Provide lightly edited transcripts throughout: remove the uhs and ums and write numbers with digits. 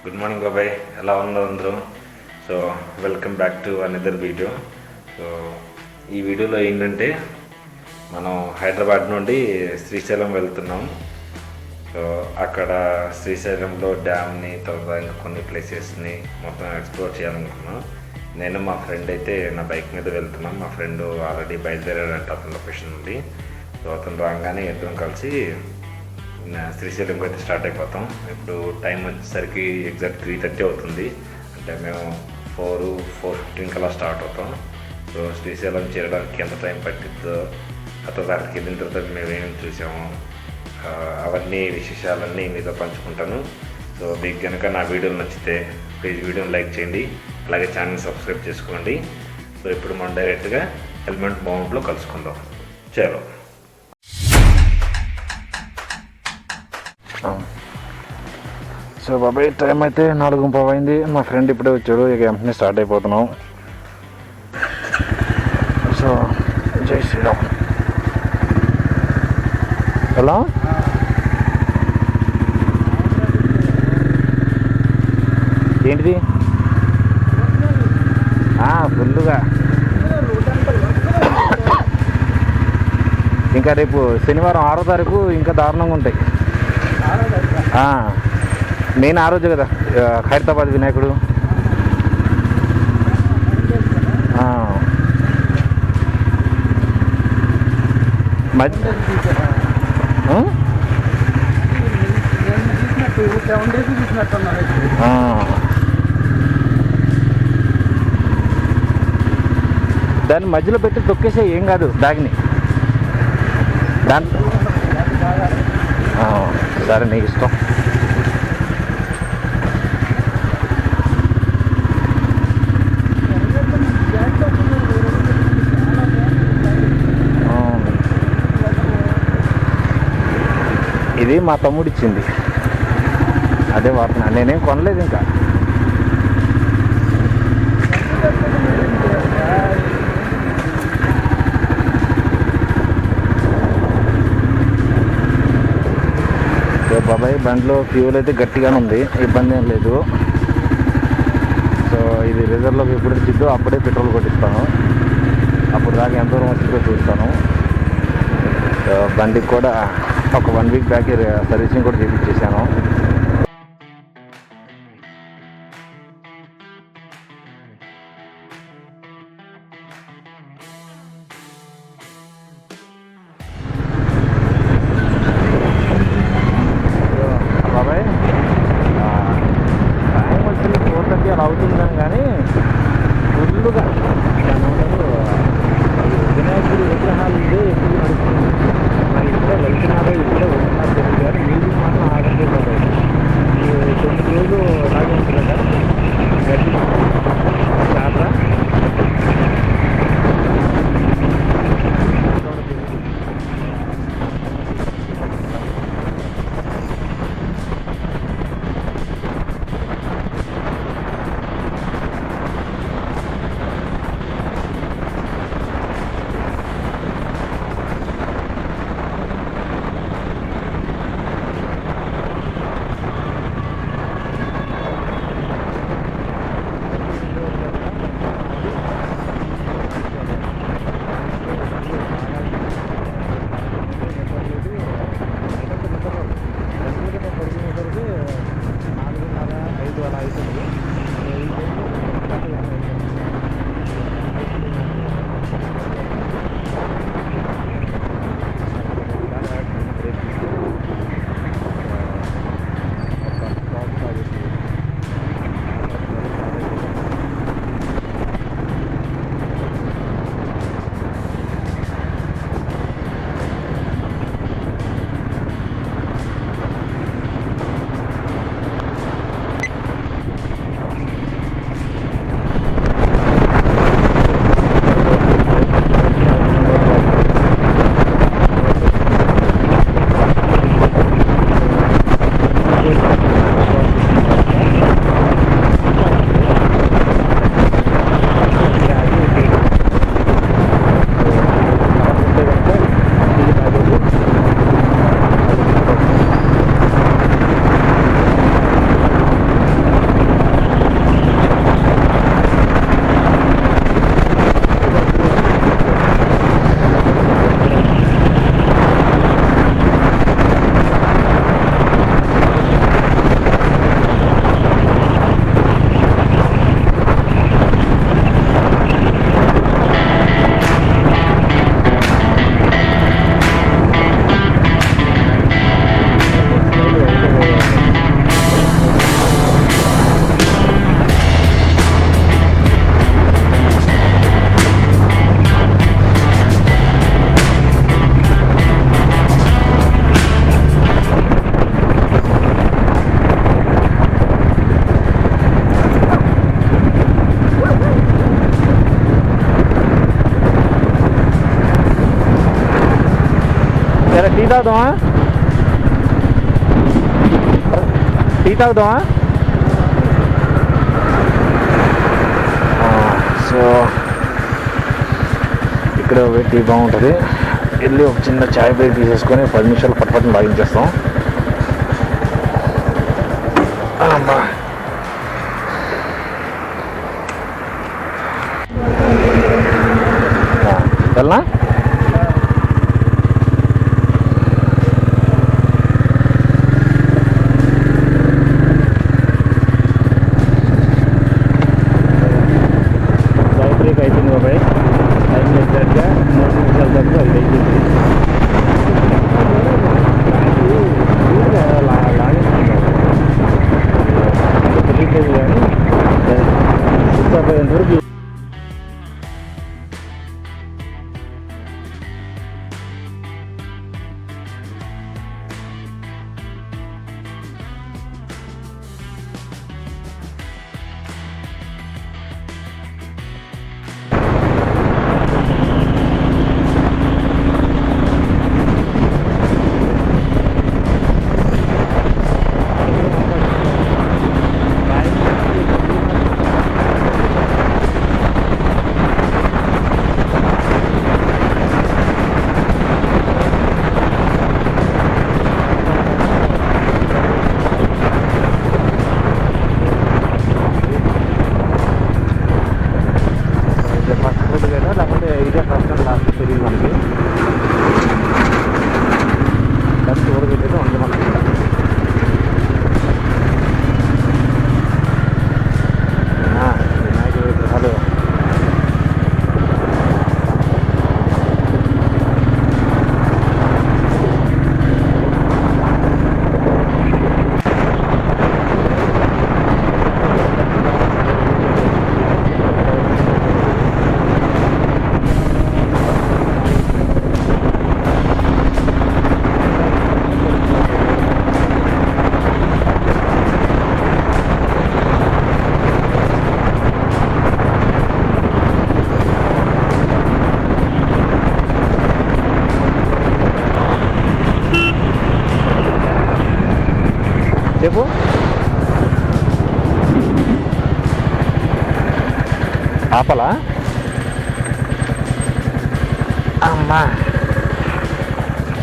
Good morning బాబాయ్, ఎలా ఉన్నారు అందరూ? So welcome back to another video. So ఈ వీడియోలో ఏంటంటే మనం హైదరాబాద్ నుండి శ్రీశైలం వెళ్తున్నాం. సో అక్కడ శ్రీశైలంలో డ్యామ్ని, తర్వాత ఇంకా కొన్ని ప్లేసెస్ని మొత్తం ఎక్స్ప్లోర్ చేయాలనుకున్నాం. నేను మా ఫ్రెండ్ అయితే నా బైక్ మీద వెళ్తున్నాం. మా ఫ్రెండ్ ఆల్రెడీ బయలుదేరాడంట అతని లొకేషన్ నుండి. సో అతను రాగానే ఇద్దరం కలిసి శ్రీశైలంకి అయితే స్టార్ట్ అయిపోతాం. ఇప్పుడు టైం వచ్చేసరికి ఎగ్జాక్ట్ 3:30 అవుతుంది. అంటే మేము 4:15 కల్లా స్టార్ట్ అవుతాం. సో శ్రీశైలం చేరడానికి ఎంత టైం పట్టిద్దో, అతను అక్కడికి వెళ్ళిన తర్వాత మేము ఏమేమి చూసాము, అవన్నీ విశేషాలన్నీ మీతో పంచుకుంటాను. సో మీకు కనుక నా వీడియోలు నచ్చితే ప్లీజ్ వీడియోని లైక్ చేయండి, అలాగే ఛానల్ సబ్స్క్రైబ్ చేసుకోండి. సో ఇప్పుడు మనం డైరెక్ట్గా హెల్మెట్ మౌంట్లో కలుసుకుందాం. చలో. సో బాబాయ్ టైం అయితే 4:30 అయింది. మా ఫ్రెండ్ ఇప్పుడే వచ్చాడు. ఇక వెంటనే స్టార్ట్ అయిపోతున్నాం. సో జై శ్రీరామ్. ఎలా ఏంటిది ఫుల్గా ఇంకా రేపు శనివారం 6వ తారీఖు ఇంకా దారుణంగా ఉంటాయి. నేను ఆ రోజు కదా ఖైరతాబాద్ వినాయకుడు. దాన్ని మధ్యలో పెట్టి తొక్కేసే, ఏం కాదు బ్యాగ్ని. దాంట్లో సరే నీకు ఇష్టం. ఇది మా తమ్ముడు ఇచ్చింది, అదే వాడుతున్నా. నేనేం కొనలేదు ఇంకా. సో బాబాయ్ బండిలో ఫ్యూల్ అయితే గట్టిగానే ఉంది, ఇబ్బంది ఏం లేదు. సో ఇది రిజర్వ్లోకి ఎప్పుడు వచ్చిద్దో అప్పుడే పెట్రోల్ కొట్టిస్తాను. అప్పుడు దాకా ఎంత దూరం వచ్చిందో చూస్తాను. సో బండికి కూడా ఒక 1 వీక్ బ్యాక్ సర్వీసింగ్ కూడా చేయించేసాను. బాబాయ్ టైం వచ్చింది 4:30 అలా అవుతుందని, కానీ ఫుల్గా వినాయకుడి విగ్రహాలు ఇదే ఎక్కువ నడుస్తుంది. మరి ఇప్పుడే వెళ్తున్నారో ఇప్పుడే వస్తున్నారు తెలియదు, కానీ మ్యూజిక్ మాత్రం ఆగలేదు. తాగుదామా? టీ తాగుదామా? సో ఇక్కడ టీ బాగుంటుంది. వెళ్ళి ఒక చిన్న చాయ్ బ్రేక్ తీసేసుకొని 10 నిమిషాలు పట్టుపట్టుని లాగించేస్తాం. వెళ్ళనా? చాయ్ బ్రేక్ అయిపోయింది బాబాయ్. టైం ఎగ్జాక్ట్గా 3 నిమిషాల దాకా అది అయిపోయింది. తెలియలేదు కానీ సిద్ధపోయేంతవరకు లేకపోతే ఇదే ఫస్ట్ అండ్ లాస్ట్ తెలియదు మనకి. ఫస్ట్ ఎవరు పెట్టేది ఉంది మనకి. వినాయక విగ్రహాలు చెప్పు. ఆపలా అమ్మా.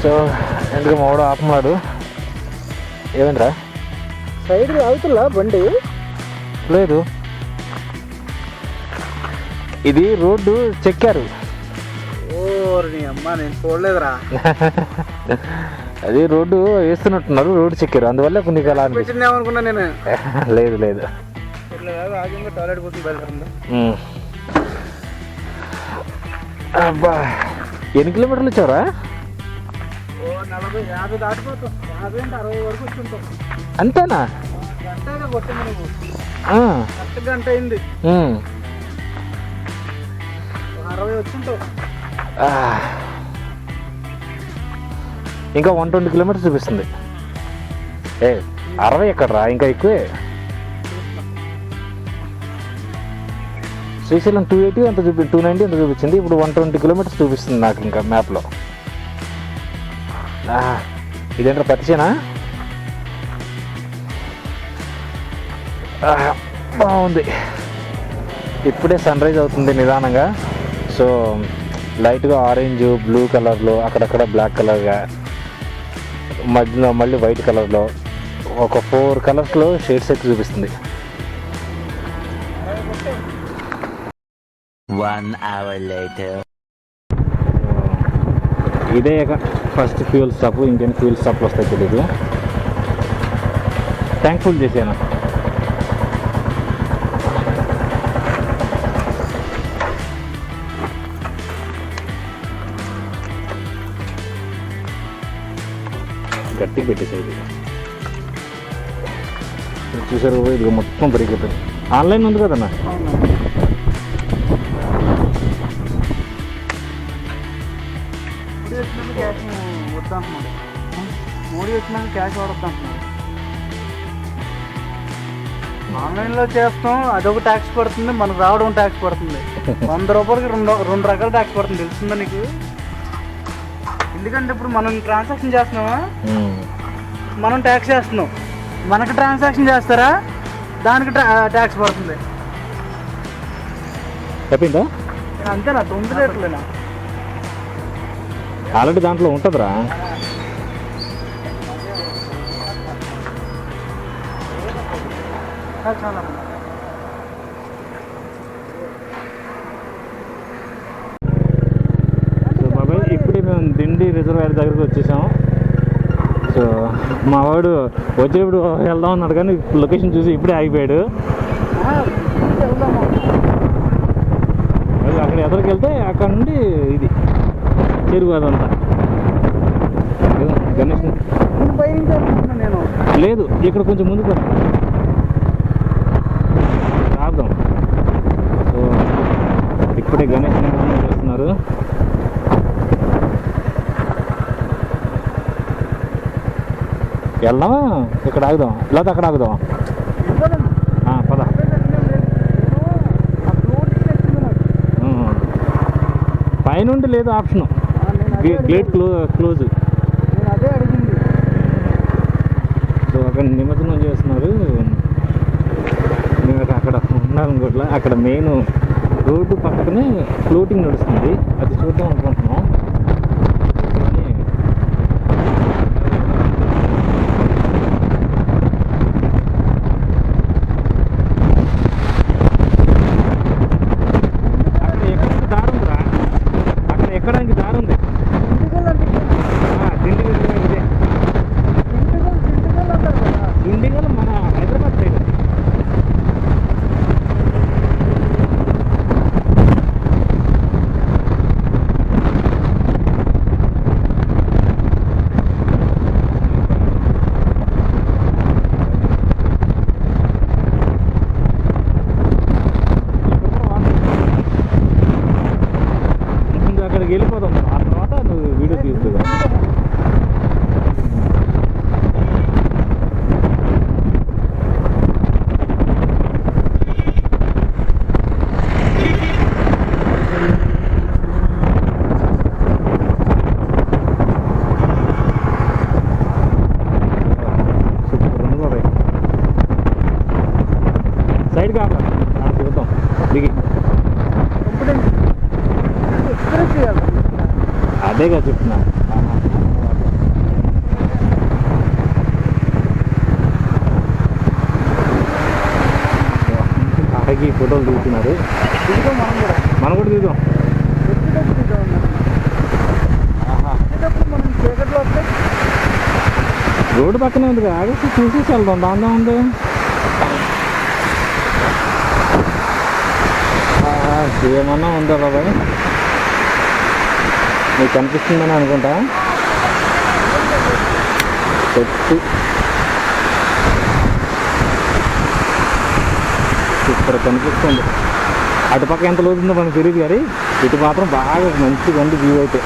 సో ఎందుకు మావాడు ఆపన్నాడు. ఏమైందిరా? సైడ్ అవుతుందా బండి? లేదు, ఇది రోడ్డు చెక్కారు. ఓరి అమ్మ, నేను చూడలేదురా. అది రోడ్డు వేస్తున్నట్టున్నారు, రోడ్డు చెక్కారు, అందువల్ల నీకు అలా అనిపించింది. ఏమనుకున్నా నేను. లేదు లేదు, టాయిలెట్ కోసం బయలుదేరిందా? అబ్బా, ఎన్ని కిలోమీటర్లు వచ్చావరా? 40, 50 దాటిపోతాం. 50 అంటే 60 వరకు వచ్చుంటాం. అంతేనా? గంట కొట్టింది నువ్వు. కరెక్ట్ గంట అయింది. 60 వచ్చుంటావు. ఇంకా 120 కిలోమీటర్స్ చూపిస్తుంది. 60 ఎక్కడరా, ఇంకా ఎక్కువే. శ్రీశైలం 280 అంత 290 అంత చూపించింది. ఇప్పుడు 120 కిలోమీటర్స్ చూపిస్తుంది నాకు ఇంకా మ్యాప్లో. ఇదేంట్రా పత్తిచేనా? బాగుంది. ఇప్పుడే సన్ రైజ్ అవుతుంది నిదానంగా. సో లైట్గా ఆరెంజ్, బ్లూ కలర్లో, అక్కడక్కడ బ్లాక్ కలర్గా, మధ్యలో మళ్ళీ వైట్ కలర్లో, ఒక 4 కలర్స్లో షేడ్స్ ఎక్కువ చూపిస్తుంది. 1 hour later. ఇదే ఫస్ట్ ఫ్యూయల్ స్టాప్. ఇంకేం ఫ్యూయల్ స్టాప్లు వస్తాయి తెలీదు. ట్యాంక్ ఫుల్ చేసాను. గట్టిగా పెట్టేసేది. చూసారు ఇది మొత్తం బ్రేక్ అయిపోయింది. ఆన్లైన్ ఉంది కదన్నా. క్యాష్ వద్దంటున్నాడు. మోడీ వచ్చినాక క్యాష్ వాడొద్దంటున్నాడు. ఆన్లైన్లో చేస్తాం, అదొక ట్యాక్స్ పడుతుంది, మనకు రావడం ట్యాక్స్ పడుతుంది. 100 రూపాయలకి రెండు రకాల ట్యాక్స్ పడుతుంది. తెలుస్తుందా నీకు? ఎందుకంటే ఇప్పుడు మనం ట్రాన్సాక్షన్ చేస్తున్నామా, ఉమ్. మనం ట్యాక్స్ చేస్తున్నాం, మనకి ట్రాన్సాక్షన్ చేస్తారా, దానికి ట్యాక్స్ పడుతుంది. చెప్పిందా అంతేనా? 9 లీటర్లేనా? ఆల్రెడీ దాంట్లో ఉంటుందిరా. చాలా సో బాబాయ్ ఇప్పుడే మేము దిండి రిజర్వాయర్ దగ్గరికి వచ్చేసాం. సో మా వాడు వచ్చేప్పుడు వెళ్దాం అన్నాడు కానీ లొకేషన్ చూసి ఇప్పుడే ఆగిపోయాడు. అది అక్కడ ఎదురుకి వెళ్తే అక్కడ నుండి ఇది చెరువు అదంతా. గణేష్ నేను లేదు, ఇక్కడ కొంచెం ముందుకు రాద్దాం. సో ఇప్పుడే గణేష్ నిర్మాణం చేస్తున్నారు. వెళ్దామా? ఇక్కడ ఆగుదాం, లేకపోతే అక్కడ ఆగుదాం. పద. పైనుండి లేదు ఆప్షను, గేట్ క్లోజ్. అదే అడిగింది. సో అక్కడ నిమజ్జనం చేస్తున్నారు. మేము అక్కడ ఉండాలనుకోవట్లా. అక్కడ మెయిన్ రోడ్డు పక్కనే ఫ్లోటింగ్ నడుస్తుంది, అది చూద్దాం అనుకుంటున్నాం. అక్కడ ఎక్కడానికి దారి ఉందిరా, అక్కడ ఎక్కడానికి దారి ఉంది. ఇదే దిండిగల్ మన హైదరాబాద్ సైడ్. అక్కడికి వెళ్ళిపోదాం, ఆ తర్వాత నువ్వు వీడియో తీస్తుందా. సైడ్ కాదు అక్కడ చూద్దాం దిగి. అదేగా చెప్తున్నా. ఆగి ఫోటోలు దిగుతున్నారు. మనం కూడా దిగుదాం. రోడ్డు పక్కనే ఉంది కదా, ఆగేసి చూసేసి వెళ్దాం. దాంట్లో ఉంది ఏమన్నా ఉందా బాబాయ్? మీకు కనిపిస్తుందని అనుకుంటా. చెట్టు ఇక్కడ కనిపిస్తుంది. అటుపక్క ఎంత లోతుందో మనకు తెలియదు కానీ ఇటు మాత్రం బాగా మంచిగా ఉంది వ్యూ అయితే.